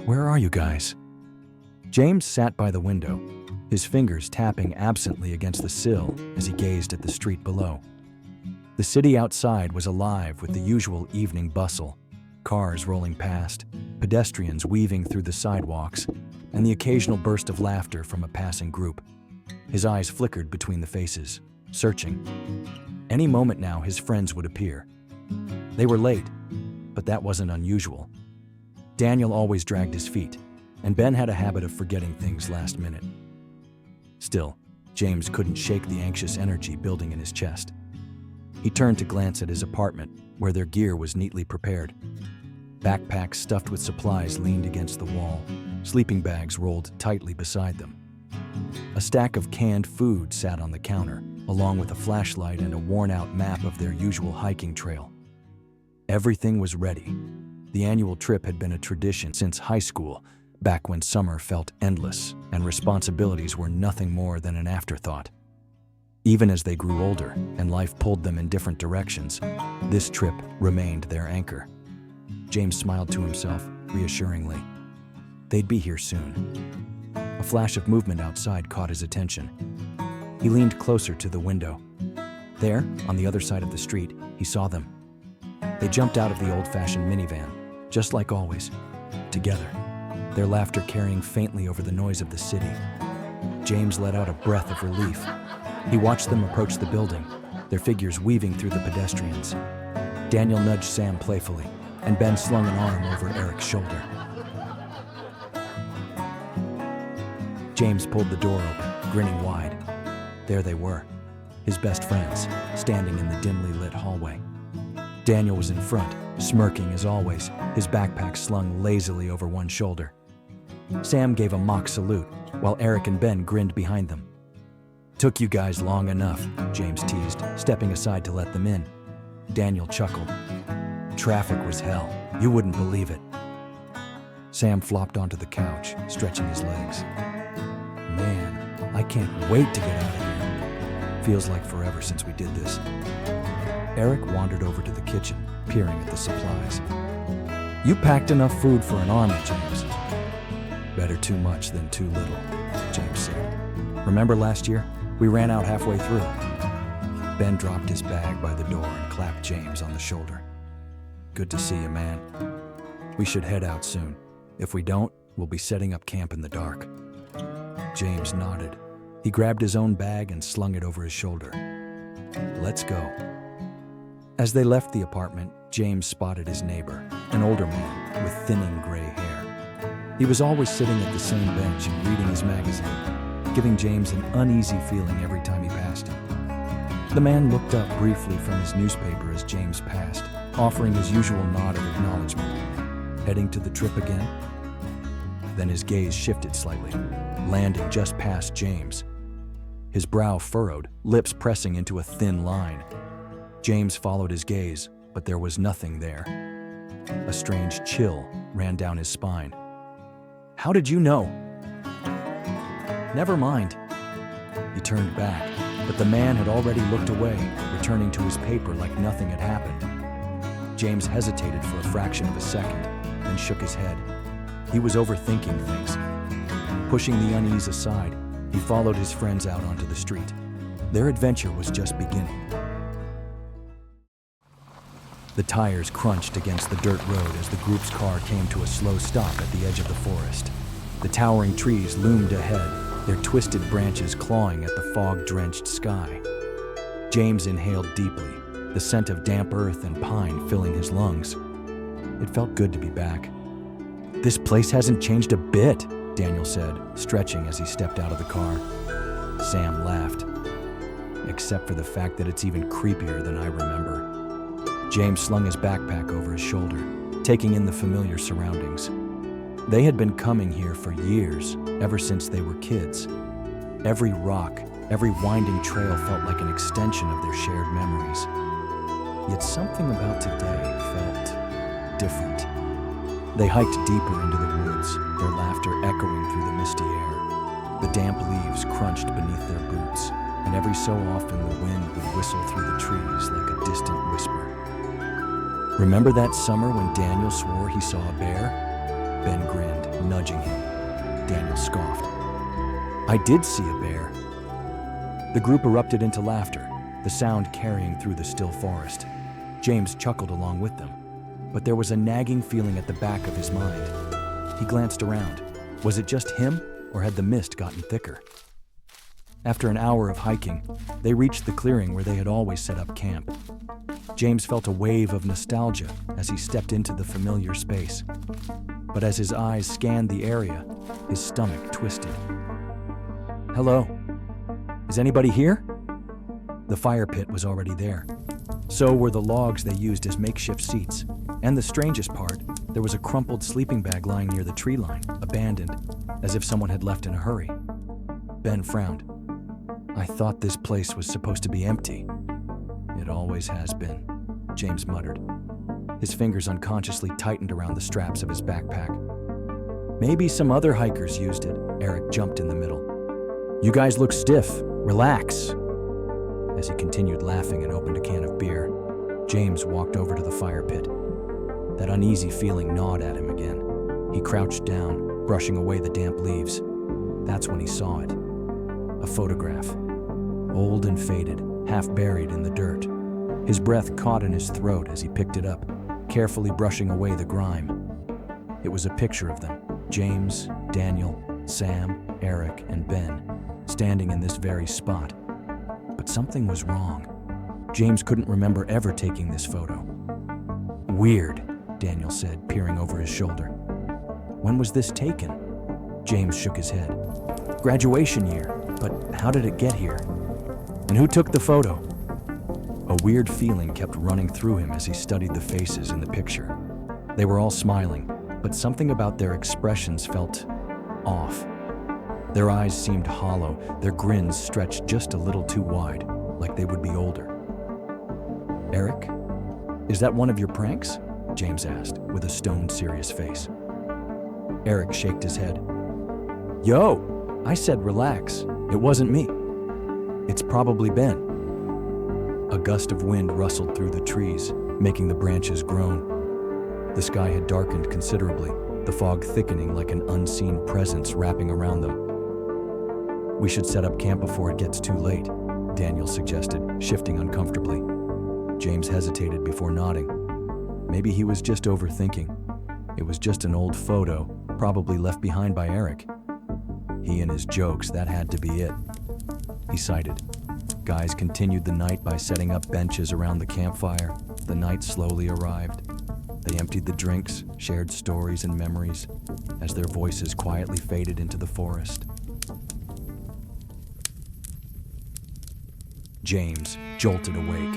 Where are you guys? James sat by the window, his fingers tapping absently against the sill as he gazed at the street below. The city outside was alive with the usual evening bustle, cars rolling past, pedestrians weaving through the sidewalks, and the occasional burst of laughter from a passing group. His eyes flickered between the faces, searching. Any moment now, his friends would appear. They were late, but that wasn't unusual. Daniel always dragged his feet, and Ben had a habit of forgetting things last minute. Still, James couldn't shake the anxious energy building in his chest. He turned to glance at his apartment, where their gear was neatly prepared. Backpacks stuffed with supplies leaned against the wall, sleeping bags rolled tightly beside them. A stack of canned food sat on the counter, along with a flashlight and a worn-out map of their usual hiking trail. Everything was ready. The annual trip had been a tradition since high school, back when summer felt endless and responsibilities were nothing more than an afterthought. Even as they grew older and life pulled them in different directions, this trip remained their anchor. James smiled to himself, reassuringly. They'd be here soon. A flash of movement outside caught his attention. He leaned closer to the window. There, on the other side of the street, he saw them. They jumped out of the old-fashioned minivan, just like always, together, their laughter carrying faintly over the noise of the city. James let out a breath of relief. He watched them approach the building, their figures weaving through the pedestrians. Daniel nudged Sam playfully, and Ben slung an arm over Eric's shoulder. James pulled the door open, grinning wide. There they were, his best friends, standing in the dimly lit hallway. Daniel was in front, smirking as always, his backpack slung lazily over one shoulder. Sam gave a mock salute, while Eric and Ben grinned behind them. "Took you guys long enough," James teased, stepping aside to let them in. Daniel chuckled. "Traffic was hell. You wouldn't believe it." Sam flopped onto the couch, stretching his legs. "Man, I can't wait to get out of here. Feels like forever since we did this." Eric wandered over to the kitchen, peering at the supplies. "You packed enough food for an army, James." "Better too much than too little," James said. "Remember last year? We ran out halfway through." Ben dropped his bag by the door and clapped James on the shoulder. "Good to see you, man. We should head out soon. If we don't, we'll be setting up camp in the dark." James nodded. He grabbed his own bag and slung it over his shoulder. "Let's go." As they left the apartment, James spotted his neighbor, an older man with thinning gray hair. He was always sitting at the same bench and reading his magazine, giving James an uneasy feeling every time he passed him. The man looked up briefly from his newspaper as James passed, offering his usual nod of acknowledgement. Heading to the trip again? Then his gaze shifted slightly, landing just past James. His brow furrowed, lips pressing into a thin line. James followed his gaze, but there was nothing there. A strange chill ran down his spine. "How did you know?" "Never mind." He turned back, but the man had already looked away, returning to his paper like nothing had happened. James hesitated for a fraction of a second, then shook his head. He was overthinking things. Pushing the unease aside, he followed his friends out onto the street. Their adventure was just beginning. The tires crunched against the dirt road as the group's car came to a slow stop at the edge of the forest. The towering trees loomed ahead, their twisted branches clawing at the fog-drenched sky. James inhaled deeply, the scent of damp earth and pine filling his lungs. It felt good to be back. "This place hasn't changed a bit," Daniel said, stretching as he stepped out of the car. Sam laughed. "Except for the fact that it's even creepier than I remember." James slung his backpack over his shoulder, taking in the familiar surroundings. They had been coming here for years, ever since they were kids. Every rock, every winding trail felt like an extension of their shared memories. Yet something about today felt different. They hiked deeper into the woods, their laughter echoing through the misty air. The damp leaves crunched beneath their boots, and every so often the wind would whistle through the trees like a distant whisper. "Remember that summer when Daniel swore he saw a bear?" Ben grinned, nudging him. Daniel scoffed. I did see a bear. The group erupted into laughter, the sound carrying through the still forest. James chuckled along with them, but there was a nagging feeling at the back of his mind. He glanced around. Was it just him, or had the mist gotten thicker? After an hour of hiking, they reached the clearing where they had always set up camp. James felt a wave of nostalgia as he stepped into the familiar space. But as his eyes scanned the area, his stomach twisted. Hello? Is anybody here? The fire pit was already there. So were the logs they used as makeshift seats. And the strangest part, there was a crumpled sleeping bag lying near the tree line, abandoned, as if someone had left in a hurry. Ben frowned. I thought this place was supposed to be empty. It always has been, James muttered. His fingers unconsciously tightened around the straps of his backpack. Maybe some other hikers used it. Eric jumped in the middle. You guys look stiff. Relax. As he continued laughing and opened a can of beer, James walked over to the fire pit. That uneasy feeling gnawed at him again. He crouched down, brushing away the damp leaves. That's when he saw it. A photograph. Old and faded, half buried in the dirt. His breath caught in his throat as he picked it up, carefully brushing away the grime. It was a picture of them, James, Daniel, Sam, Eric, and Ben, standing in this very spot. But something was wrong. James couldn't remember ever taking this photo. Weird, Daniel said, peering over his shoulder. When was this taken? James shook his head. Graduation year, but how did it get here? And who took the photo? A weird feeling kept running through him as he studied the faces in the picture. They were all smiling, but something about their expressions felt off. Their eyes seemed hollow, their grins stretched just a little too wide, like they would be older. Eric, is that one of your pranks? James asked, with a stone-serious face. Eric shook his head. Yo, I said relax. It wasn't me. It's probably Ben. A gust of wind rustled through the trees, making the branches groan. The sky had darkened considerably, the fog thickening like an unseen presence wrapping around them. We should set up camp before it gets too late, Daniel suggested, shifting uncomfortably. James hesitated before nodding. Maybe he was just overthinking. It was just an old photo, probably left behind by Eric. He and his jokes, that had to be it. He sighed. Guys continued the night by setting up benches around the campfire. The night slowly arrived. They emptied the drinks, shared stories and memories, as their voices quietly faded into the forest. James jolted awake.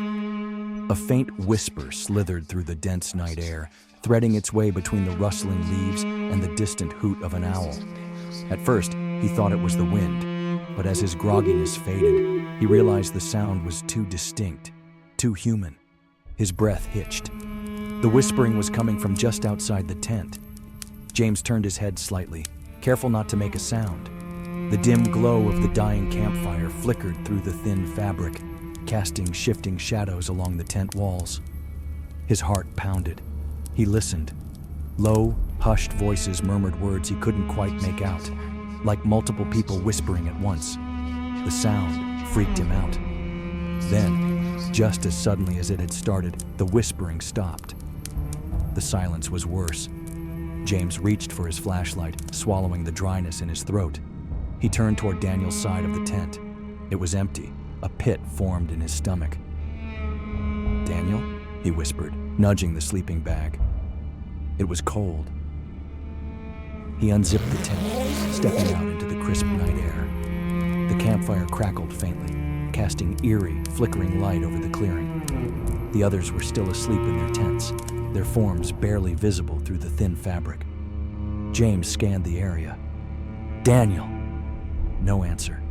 A faint whisper slithered through the dense night air, threading its way between the rustling leaves and the distant hoot of an owl. At first, he thought it was the wind, but as his grogginess faded, he realized the sound was too distinct, too human. His breath hitched. The whispering was coming from just outside the tent. James turned his head slightly, careful not to make a sound. The dim glow of the dying campfire flickered through the thin fabric, casting shifting shadows along the tent walls. His heart pounded. He listened. Low, hushed voices murmured words he couldn't quite make out, like multiple people whispering at once. The sound freaked him out. Then, just as suddenly as it had started, the whispering stopped. The silence was worse. James reached for his flashlight, swallowing the dryness in his throat. He turned toward Daniel's side of the tent. It was empty. A pit formed in his stomach. Daniel? He whispered, nudging the sleeping bag. It was cold. He unzipped the tent, stepping out into the crisp night air. The campfire crackled faintly, casting eerie, flickering light over the clearing. The others were still asleep in their tents, their forms barely visible through the thin fabric. James scanned the area. Daniel! No answer.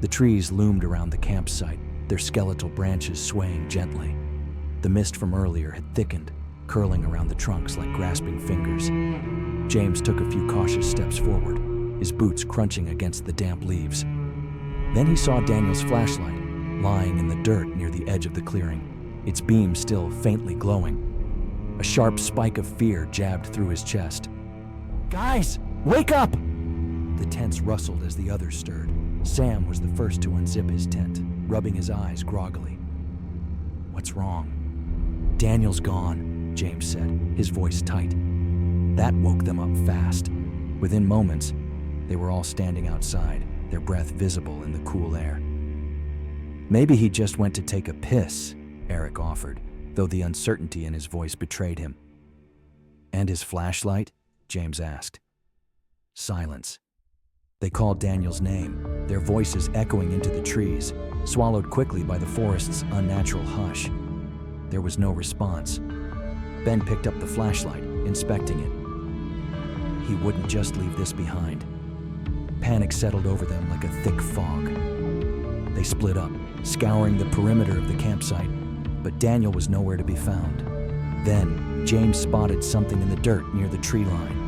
The trees loomed around the campsite, their skeletal branches swaying gently. The mist from earlier had thickened, curling around the trunks like grasping fingers. James took a few cautious steps forward, his boots crunching against the damp leaves. Then he saw Daniel's flashlight, lying in the dirt near the edge of the clearing, its beam still faintly glowing. A sharp spike of fear jabbed through his chest. Guys, wake up! The tents rustled as the others stirred. Sam was the first to unzip his tent, rubbing his eyes groggily. What's wrong? Daniel's gone, James said, his voice tight. That woke them up fast. Within moments, they were all standing outside, their breath visible in the cool air. Maybe he just went to take a piss, Eric offered, though the uncertainty in his voice betrayed him. And his flashlight? James asked. Silence. They called Daniel's name, their voices echoing into the trees, swallowed quickly by the forest's unnatural hush. There was no response. Ben picked up the flashlight, inspecting it. He wouldn't just leave this behind. Panic settled over them like a thick fog. They split up, scouring the perimeter of the campsite, but Daniel was nowhere to be found. Then, James spotted something in the dirt near the tree line.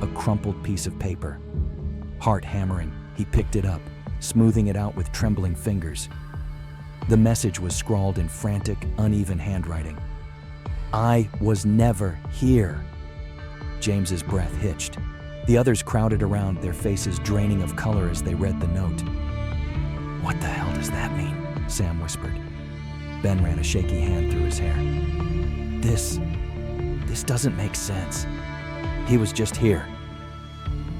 A crumpled piece of paper. Heart hammering, he picked it up, smoothing it out with trembling fingers. The message was scrawled in frantic, uneven handwriting. I was never here. James's breath hitched. The others crowded around, their faces draining of color as they read the note. What the hell does that mean? Sam whispered. Ben ran a shaky hand through his hair. This doesn't make sense. He was just here.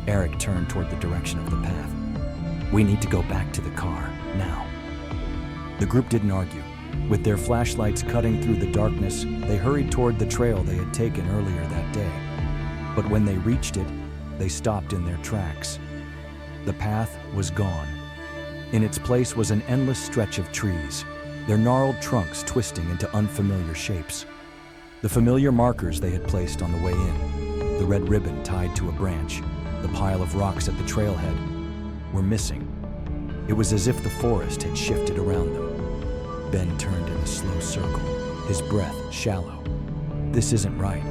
Eric turned toward the direction of the path. We need to go back to the car, now. The group didn't argue. With their flashlights cutting through the darkness, they hurried toward the trail they had taken earlier that day. But when they reached it, they stopped in their tracks. The path was gone. In its place was an endless stretch of trees, their gnarled trunks twisting into unfamiliar shapes. The familiar markers they had placed on the way in, the red ribbon tied to a branch, the pile of rocks at the trailhead, were missing. It was as if the forest had shifted around them. Ben turned in a slow circle, his breath shallow. This isn't right.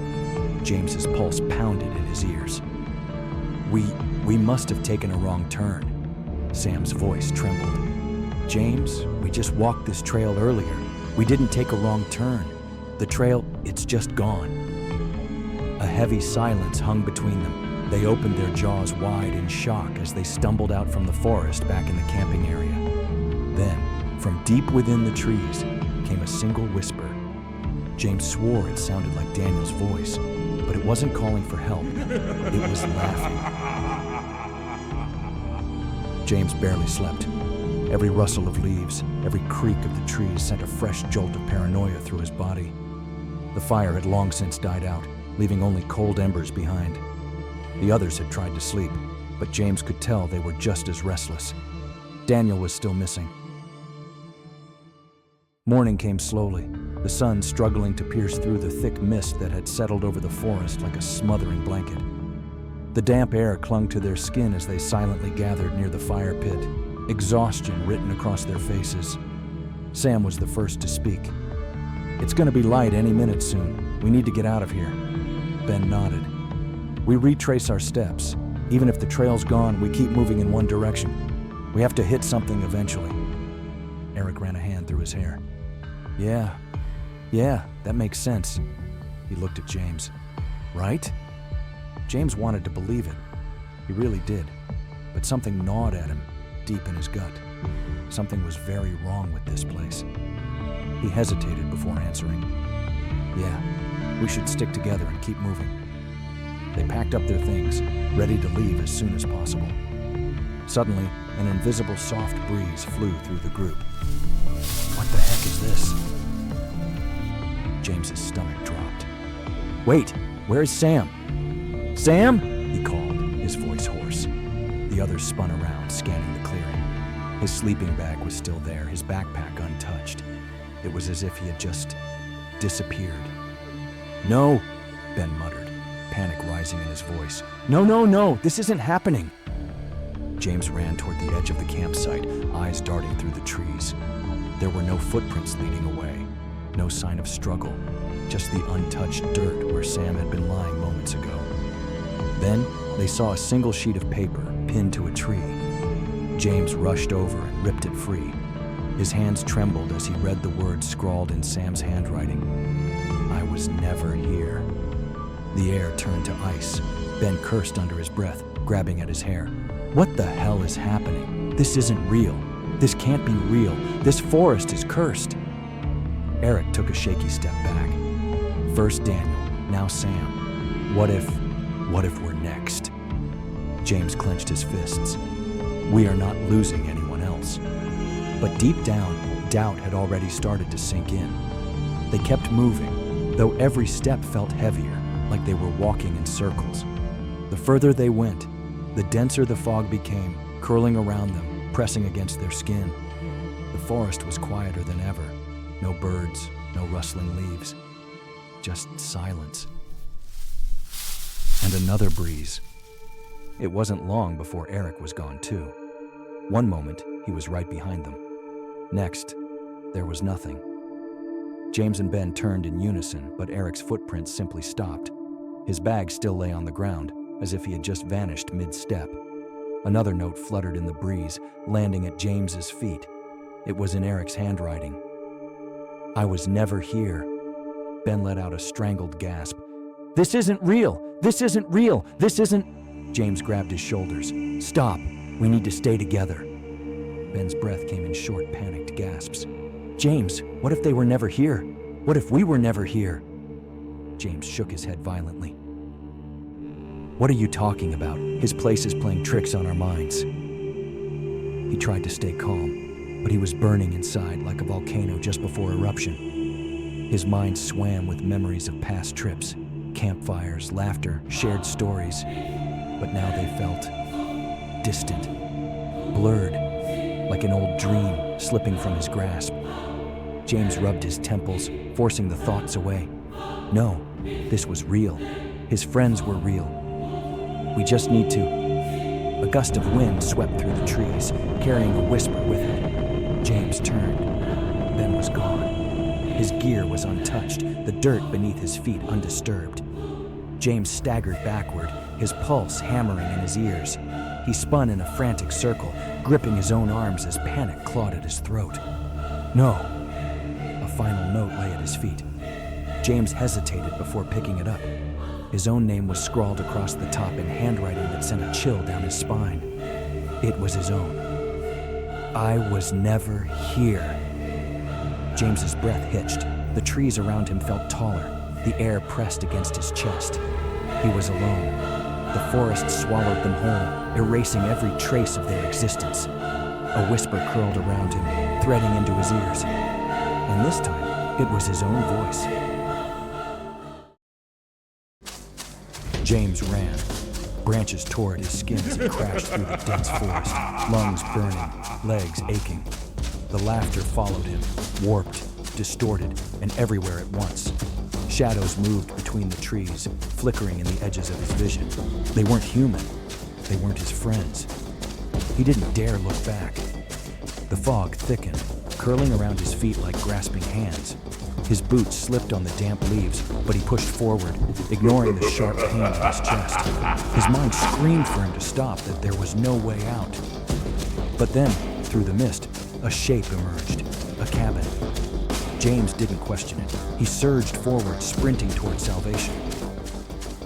James's pulse pounded in his ears. We must have taken a wrong turn. Sam's voice trembled. James, we just walked this trail earlier. We didn't take a wrong turn. The trail, it's just gone. A heavy silence hung between them. They opened their jaws wide in shock as they stumbled out from the forest back in the camping area. Then, from deep within the trees, came a single whisper. James swore it sounded like Daniel's voice, but it wasn't calling for help. It was laughing. James barely slept. Every rustle of leaves, every creak of the trees sent a fresh jolt of paranoia through his body. The fire had long since died out, leaving only cold embers behind. The others had tried to sleep, but James could tell they were just as restless. Daniel was still missing. Morning came slowly, the sun struggling to pierce through the thick mist that had settled over the forest like a smothering blanket. The damp air clung to their skin as they silently gathered near the fire pit, exhaustion written across their faces. Sam was the first to speak. It's going to be light any minute soon. We need to get out of here. Ben nodded. We retrace our steps. Even if the trail's gone, we keep moving in one direction. We have to hit something eventually. Eric ran a hand through his hair. Yeah, that makes sense. He looked at James. Right? James wanted to believe it. He really did. But something gnawed at him, deep in his gut. Something was very wrong with this place. He hesitated before answering. Yeah, we should stick together and keep moving. They packed up their things, ready to leave as soon as possible. Suddenly, an invisible soft breeze flew through the group. What the heck is this? James's stomach dropped. Wait, where is Sam? Sam? He called, his voice hoarse. The others spun around, scanning the clearing. His sleeping bag was still there, his backpack untouched. It was as if he had just disappeared. No, Ben muttered, panic rising in his voice. No, this isn't happening. James ran toward the edge of the campsite, eyes darting through the trees. There were no footprints leading away, no sign of struggle, just the untouched dirt where Sam had been lying moments ago. Then they saw a single sheet of paper pinned to a tree. James rushed over and ripped it free. His hands trembled as he read the words scrawled in Sam's handwriting. I was never here. The air turned to ice. Ben cursed under his breath, grabbing at his hair. What the hell is happening? This isn't real. This can't be real. This forest is cursed. Eric took a shaky step back. First Daniel, now Sam. What if we're next? James clenched his fists. We are not losing anyone else. But deep down, doubt had already started to sink in. They kept moving, though every step felt heavier, like they were walking in circles. The further they went, the denser the fog became, curling around them, pressing against their skin. The forest was quieter than ever. No birds, no rustling leaves. Just silence. And another breeze. It wasn't long before Eric was gone too. One moment, he was right behind them. Next, there was nothing. James and Ben turned in unison, but Eric's footprints simply stopped. His bag still lay on the ground, as if he had just vanished mid-step. Another note fluttered in the breeze, landing at James's feet. It was in Eric's handwriting. I was never here. Ben let out a strangled gasp. This isn't real! This isn't real! This isn't... James grabbed his shoulders. Stop! We need to stay together. Ben's breath came in short, panicked gasps. James, what if they were never here? What if we were never here? James shook his head violently. What are you talking about? His place is playing tricks on our minds. He tried to stay calm, but he was burning inside like a volcano just before eruption. His mind swam with memories of past trips, campfires, laughter, shared stories. But now they felt distant, blurred, like an old dream slipping from his grasp. James rubbed his temples, forcing the thoughts away. No, this was real. His friends were real. We just need to... A gust of wind swept through the trees, carrying a whisper with it. James turned. Ben was gone. His gear was untouched, the dirt beneath his feet undisturbed. James staggered backward, his pulse hammering in his ears. He spun in a frantic circle, gripping his own arms as panic clawed at his throat. No. A final note lay at his feet. James hesitated before picking it up. His own name was scrawled across the top in handwriting that sent a chill down his spine. It was his own. I was never here. James's breath hitched. The trees around him felt taller. The air pressed against his chest. He was alone. The forest swallowed them whole, erasing every trace of their existence. A whisper curled around him, threading into his ears. And this time, it was his own voice. James ran. Branches tore at his skin as he crashed through the dense forest, lungs burning, legs aching. The laughter followed him, warped, distorted, and everywhere at once. Shadows moved between the trees, flickering in the edges of his vision. They weren't human. They weren't his friends. He didn't dare look back. The fog thickened, curling around his feet like grasping hands. His boots slipped on the damp leaves, but he pushed forward, ignoring the sharp pain in his chest. His mind screamed for him to stop, that there was no way out. But then, through the mist, a shape emerged, a cabin. James didn't question it. He surged forward, sprinting toward salvation.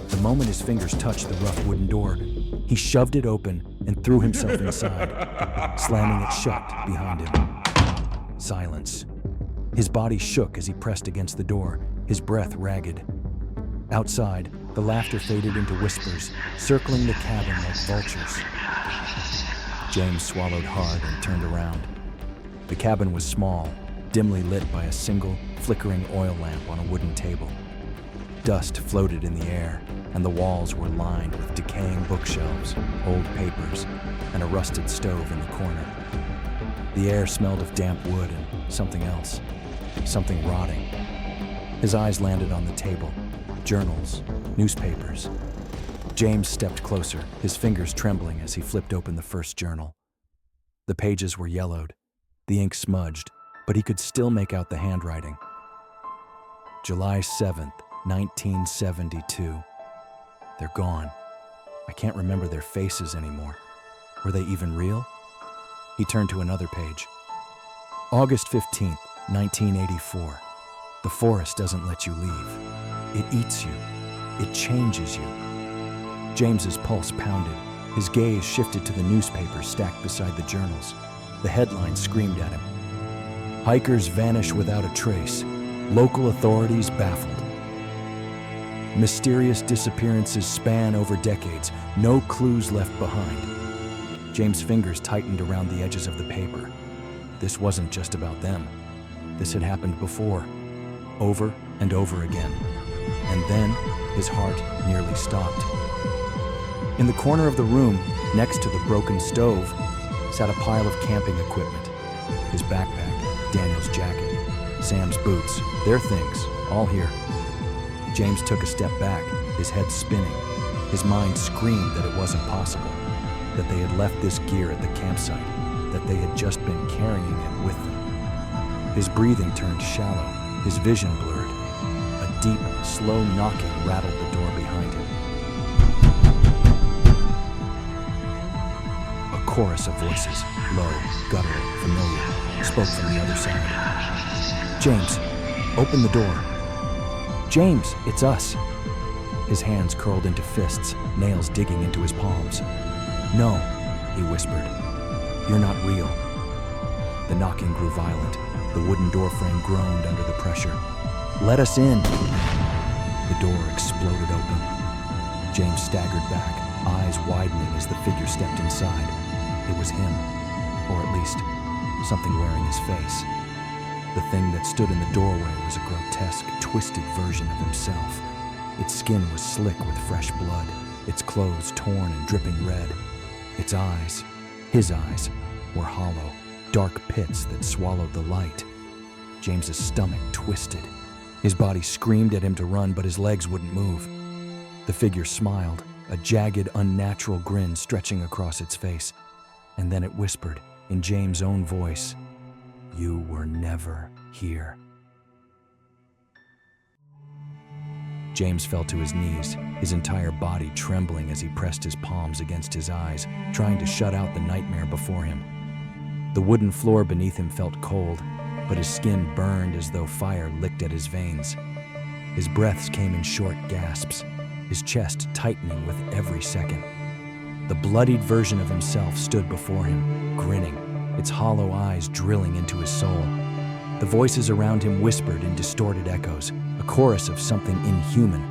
The moment his fingers touched the rough wooden door, he shoved it open and threw himself inside, slamming it shut behind him. Silence. His body shook as he pressed against the door, his breath ragged. Outside, the laughter faded into whispers, circling the cabin like vultures. James swallowed hard and turned around. The cabin was small, dimly lit by a single, flickering oil lamp on a wooden table. Dust floated in the air, and the walls were lined with decaying bookshelves, old papers, and a rusted stove in the corner. The air smelled of damp wood and something else. Something rotting. His eyes landed on the table. Journals, newspapers. James stepped closer, his fingers trembling as he flipped open the first journal. The pages were yellowed, the ink smudged, but he could still make out the handwriting. July 7th, 1972. They're gone. I can't remember their faces anymore. Were they even real? He turned to another page. August 15th, 1984. The forest doesn't let you leave. It eats you. It changes you. James's pulse pounded. His gaze shifted to the newspapers stacked beside the journals. The headline screamed at him. Hikers vanish without a trace. Local authorities baffled. Mysterious disappearances span over decades. No clues left behind. James' fingers tightened around the edges of the paper. This wasn't just about them. This had happened before, over and over again. And then his heart nearly stopped. In the corner of the room, next to the broken stove, sat a pile of camping equipment. His backpack, Daniel's jacket, Sam's boots, their things, all here. James took a step back, his head spinning. His mind screamed that it wasn't possible, that they had left this gear at the campsite, that they had just been carrying it with them. His breathing turned shallow, his vision blurred. A deep, slow knocking rattled the door behind him. A chorus of voices, low, guttural, familiar, spoke from the other side. James, open the door. James, it's us. His hands curled into fists, nails digging into his palms. No, he whispered. You're not real. The knocking grew violent. The wooden doorframe groaned under the pressure. Let us in. The door exploded open. James staggered back, eyes widening as the figure stepped inside. It was him, or at least something wearing his face. The thing that stood in the doorway was a grotesque, twisted version of himself. Its skin was slick with fresh blood, its clothes torn and dripping red. Its eyes, his eyes, were hollow, dark pits that swallowed the light. James's stomach twisted. His body screamed at him to run, but his legs wouldn't move. The figure smiled, a jagged, unnatural grin stretching across its face. And then it whispered, in James' own voice, "You were never here." James fell to his knees, his entire body trembling as he pressed his palms against his eyes, trying to shut out the nightmare before him. The wooden floor beneath him felt cold, but his skin burned as though fire licked at his veins. His breaths came in short gasps, his chest tightening with every second. The bloodied version of himself stood before him, grinning, its hollow eyes drilling into his soul. The voices around him whispered in distorted echoes, a chorus of something inhuman.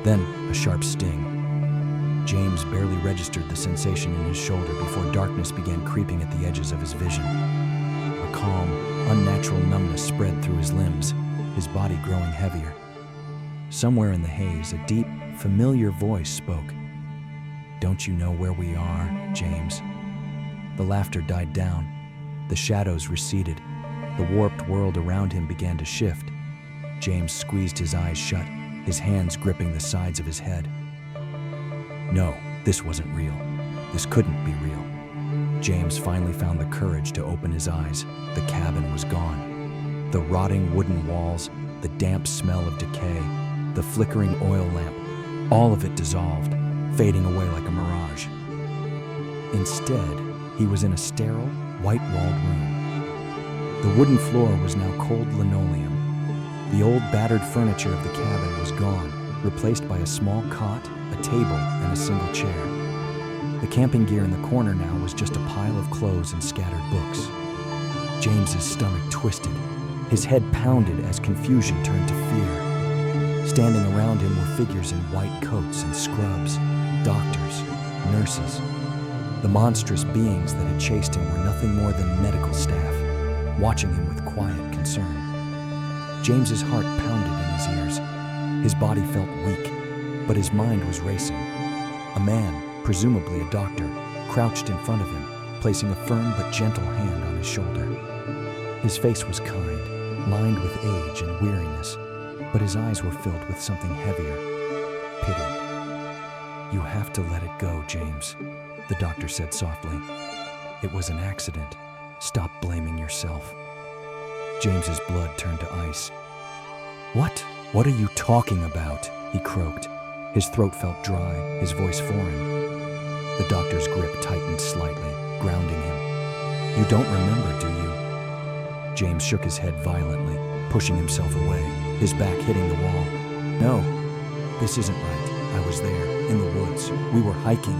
Then a sharp sting. James barely registered the sensation in his shoulder before darkness began creeping at the edges of his vision. A calm, unnatural numbness spread through his limbs, his body growing heavier. Somewhere in the haze, a deep, familiar voice spoke. "Don't you know where we are, James?" The laughter died down. The shadows receded. The warped world around him began to shift. James squeezed his eyes shut, his hands gripping the sides of his head. No, this wasn't real. This couldn't be real. James finally found the courage to open his eyes. The cabin was gone. The rotting wooden walls, the damp smell of decay, the flickering oil lamp, all of it dissolved, fading away like a mirage. Instead, he was in a sterile, white-walled room. The wooden floor was now cold linoleum. The old battered furniture of the cabin was gone, replaced by a small cot, a table, and a single chair. The camping gear in the corner now was just a pile of clothes and scattered books. James's stomach twisted. His head pounded as confusion turned to fear. Standing around him were figures in white coats and scrubs, doctors, nurses. The monstrous beings that had chased him were nothing more than medical staff, watching him with quiet concern. James's heart pounded in his ears. His body felt weak, but his mind was racing. A man, presumably a doctor, crouched in front of him, placing a firm but gentle hand on his shoulder. His face was kind, lined with age and weariness, but his eyes were filled with something heavier, pity. "You have to let it go, James," the doctor said softly. "It was an accident. Stop blaming yourself." James's blood turned to ice. What are you talking about?" he croaked. His throat felt dry, his voice foreign. The doctor's grip tightened slightly, grounding him. "You don't remember, do you?" James shook his head violently, pushing himself away, his back hitting the wall. "No, this isn't right. I was there, in the woods. We were hiking.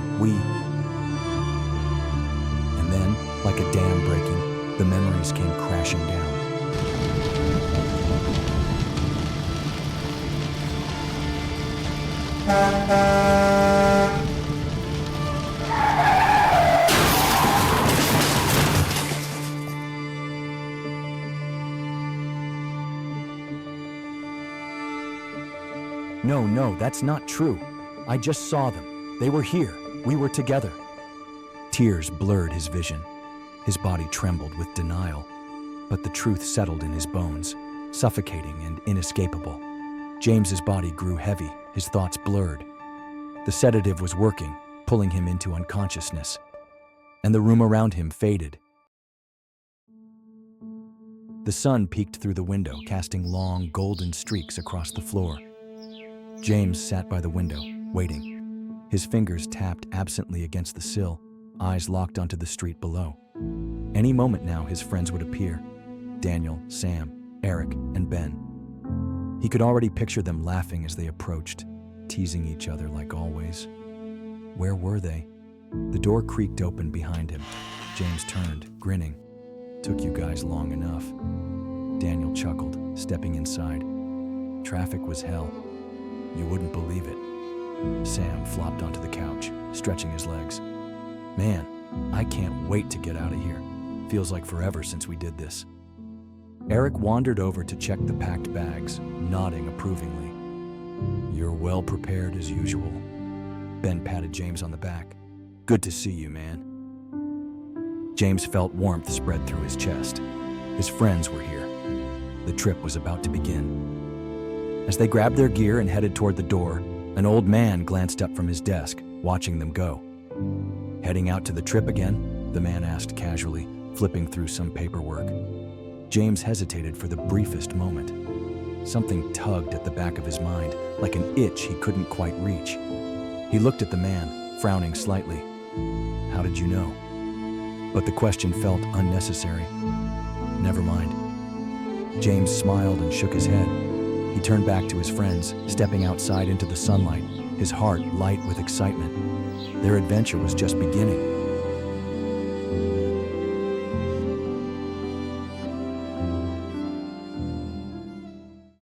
And then, like a dam breaking, the memories came crashing down. No, that's not true. I just saw them. They were here. We were together. Tears blurred his vision. His body trembled with denial, but the truth settled in his bones, suffocating and inescapable. James's body grew heavy, his thoughts blurred. The sedative was working, pulling him into unconsciousness, and the room around him faded. The sun peeked through the window, casting long, golden streaks across the floor. James sat by the window, waiting. His fingers tapped absently against the sill, eyes locked onto the street below. Any moment now, his friends would appear. Daniel, Sam, Eric, and Ben. He could already picture them laughing as they approached, teasing each other like always. Where were they? The door creaked open behind him. James turned, grinning. Took you guys long enough. Daniel chuckled, stepping inside. Traffic was hell. You wouldn't believe it. Sam flopped onto the couch, stretching his legs. Man, I can't wait to get out of here. Feels like forever since we did this. Eric wandered over to check the packed bags, nodding approvingly. You're well prepared as usual. Ben patted James on the back. Good to see you, man. James felt warmth spread through his chest. His friends were here. The trip was about to begin. As they grabbed their gear and headed toward the door, an old man glanced up from his desk, watching them go. Heading out to the trip again? The man asked casually, flipping through some paperwork. James hesitated for the briefest moment. Something tugged at the back of his mind, like an itch he couldn't quite reach. He looked at the man, frowning slightly. How did you know? But the question felt unnecessary. Never mind. James smiled and shook his head. He turned back to his friends, stepping outside into the sunlight, his heart light with excitement. Their adventure was just beginning.